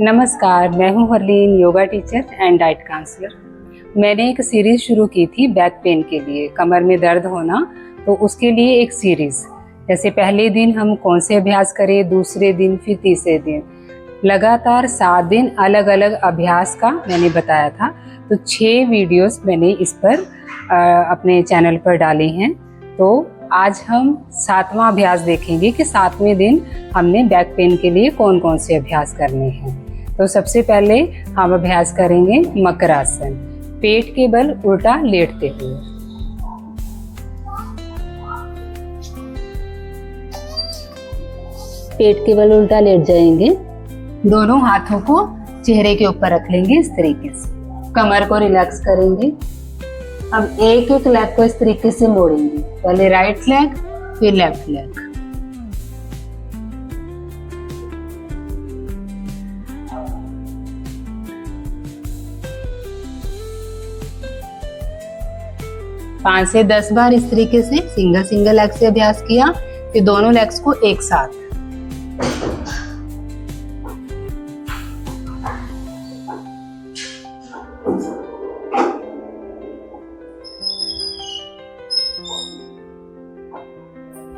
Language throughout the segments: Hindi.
नमस्कार, मैं हूं Harleen, yoga teacher and diet counsellor. मैंने एक सीरीज़ शुरू की थी बैक पेन के लिए, कमर में दर्द होना, तो उसके लिए एक सीरीज़। जैसे पहले दिन हम कौन से अभ्यास करें, दूसरे दिन, फिर तीसरे दिन, लगातार 7 दिन अलग अलग अभ्यास का मैंने बताया था। तो 6 वीडियोस मैंने इस पर अपने चैनल पर डाले हैं। तो आज हम 7वां अभ्यास देखेंगे कि 7वें दिन हमने बैक पेन के लिए कौन कौन से अभ्यास करने हैं। तो सबसे पहले हम अभ्यास करेंगे मकरासन, पेट के बल उल्टा लेटते हुए। पेट के बल उल्टा लेट जाएंगे, दोनों हाथों को चेहरे के ऊपर रख लेंगे इस तरीके से, कमर को रिलैक्स करेंगे। अब एक एक लेग को इस तरीके से मोड़ेंगे, पहले राइट लेग फिर लेफ्ट लेग। पांच से 10 बार इस तरीके से सिंगल सिंगल लेग से अभ्यास किया, फिर दोनों लेग्स को एक साथ।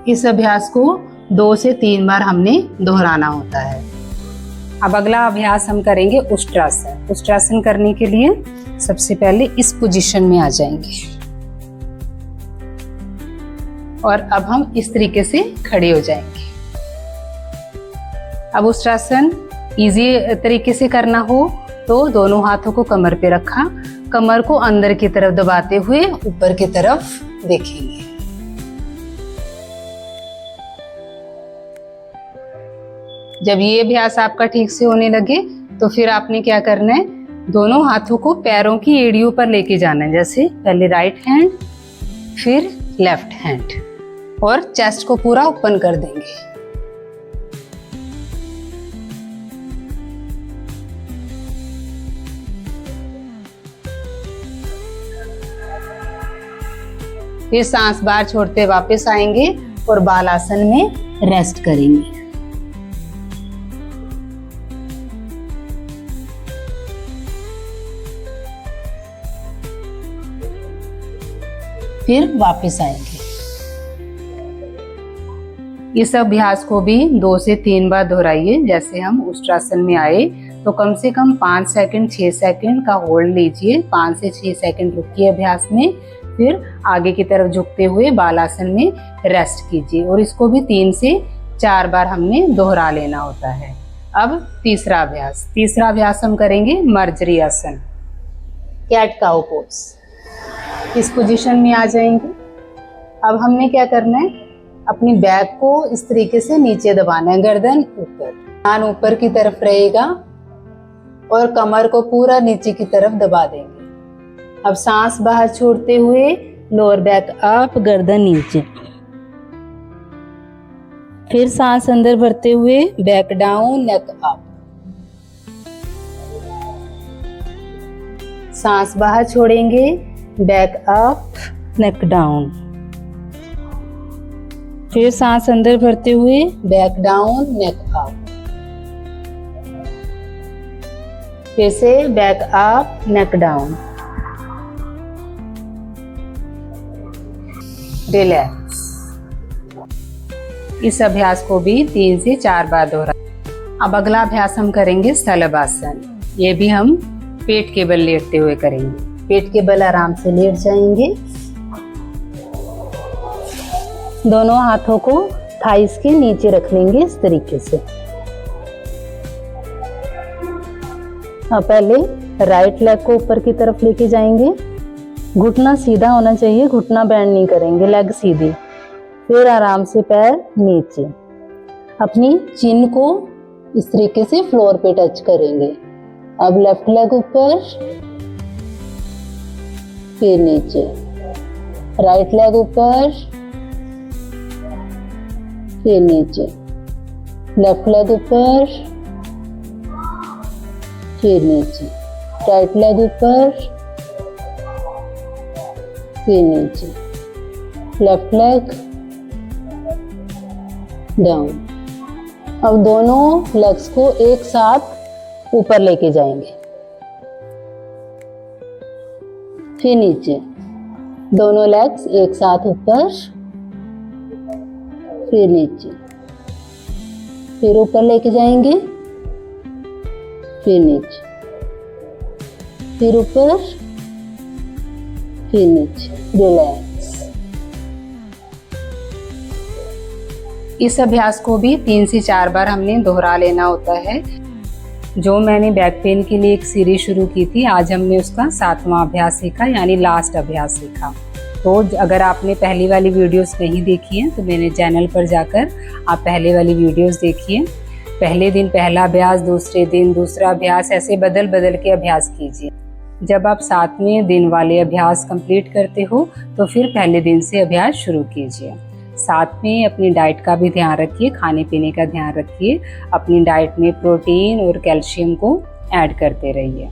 इस अभ्यास को 2 से 3 बार हमने दोहराना होता है। अब अगला अभ्यास हम करेंगे उष्ट्रासन। उष्ट्रासन करने के लिए सबसे पहले इस पोजीशन में आ जाएंगे और अब हम इस तरीके से खड़े हो जाएंगे। अब उष्ट्रासन इजी तरीके से करना हो तो दोनों हाथों को कमर पे रखा, कमर को अंदर की तरफ दबाते हुए ऊपर की तरफ देखेंगे। जब ये अभ्यास आपका ठीक से होने लगे तो फिर आपने क्या करना है, दोनों हाथों को पैरों की एड़ियों पर लेके जाना है। जैसे पहले राइट हैंड फिर लेफ्ट हैंड, और चेस्ट को पूरा ओपन कर देंगे। फिर सांस बाहर छोड़ते वापस आएंगे और बालासन में रेस्ट करेंगे। फिर वापस आएंगे। इस अभ्यास को भी 2 से 3 बार दोहराइए। जैसे हम उष्ट्रासन में आए तो कम से कम 5 सेकंड 6 सेकंड का होल्ड लीजिए, 5 से 6 सेकंड रुकिए अभ्यास में, फिर आगे की तरफ झुकते हुए बालासन में रेस्ट कीजिए। और इसको भी 3 से 4 बार हमने दोहरा लेना होता है। अब तीसरा अभ्यास हम करेंगे मर्जरी आसन, कैट काउ पोज। इस पोजीशन में आ जाएंगे। अब हमने क्या करना है, अपनी बैक को इस तरीके से नीचे दबाना है, गर्दन ऊपर, कान ऊपर की तरफ रहेगा और कमर को पूरा नीचे की तरफ दबा देंगे। अब सांस बाहर छोड़ते हुए लोअर बैक अप, गर्दन नीचे, फिर सांस अंदर भरते हुए बैक डाउन, नेक अप, सांस बाहर छोड़ेंगे, बैक अप, नेक डाउन, फिर सांस अंदर भरते हुए बैक डाउन, नेक अप, फिर से बैक अप, नेक डाउन, रिलैक्स। इस अभ्यास को भी 3 से 4 बार दोहरा। अब अगला अभ्यास हम करेंगे शलभासन। ये भी हम पेट के बल लेटते हुए करेंगे। पेट के बल आराम से लेट जाएंगे, दोनों हाथों को थाइस के नीचे रख लेंगे इस तरीके से। अब पहले राइट लेग को ऊपर की तरफ लेके जाएंगे, घुटना सीधा होना चाहिए, घुटना बेंड नहीं करेंगे, लेग सीधी। फिर आराम से पैर नीचे, अपनी चिन को इस तरीके से फ्लोर पे टच करेंगे। अब लेफ्ट लेग ऊपर फिर नीचे, राइट लेग ऊपर फिर नीचे, लेफ्ट लेग ऊपर फिर नीचे, राइट लेग ऊपर फिर नीचे, लेफ्ट लेग डाउन। अब दोनों लेग्स को एक साथ ऊपर लेके जाएंगे, फिर नीचे, दोनों लेग्स एक साथ ऊपर, फिर नीचे, फिर ऊपर लेके जाएंगे, फिर नीचे, फिर ऊपर, फिर नीचे, रिलैक्स। इस अभ्यास को भी 3 से 4 बार हमने दोहरा लेना होता है। जो मैंने बैक पेन के लिए एक सीरीज शुरू की थी, आज हमने उसका 7वां अभ्यास सीखा, यानी लास्ट अभ्यास सीखा। तो अगर आपने पहली वाली वीडियोस नहीं देखी हैं तो मेरे चैनल पर जाकर आप पहले वाली वीडियोस देखिए। पहले दिन पहला अभ्यास, दूसरे दिन दूसरा अभ्यास, ऐसे बदल बदल के अभ्यास कीजिए। जब आप 7वें दिन वाले अभ्यास कंप्लीट करते हो तो फिर पहले दिन से अभ्यास शुरू कीजिए। साथ में अपनी डाइट का भी ध्यान रखिए, खाने पीने का ध्यान रखिए। अपनी डाइट में प्रोटीन और कैल्शियम को ऐड करते रहिए।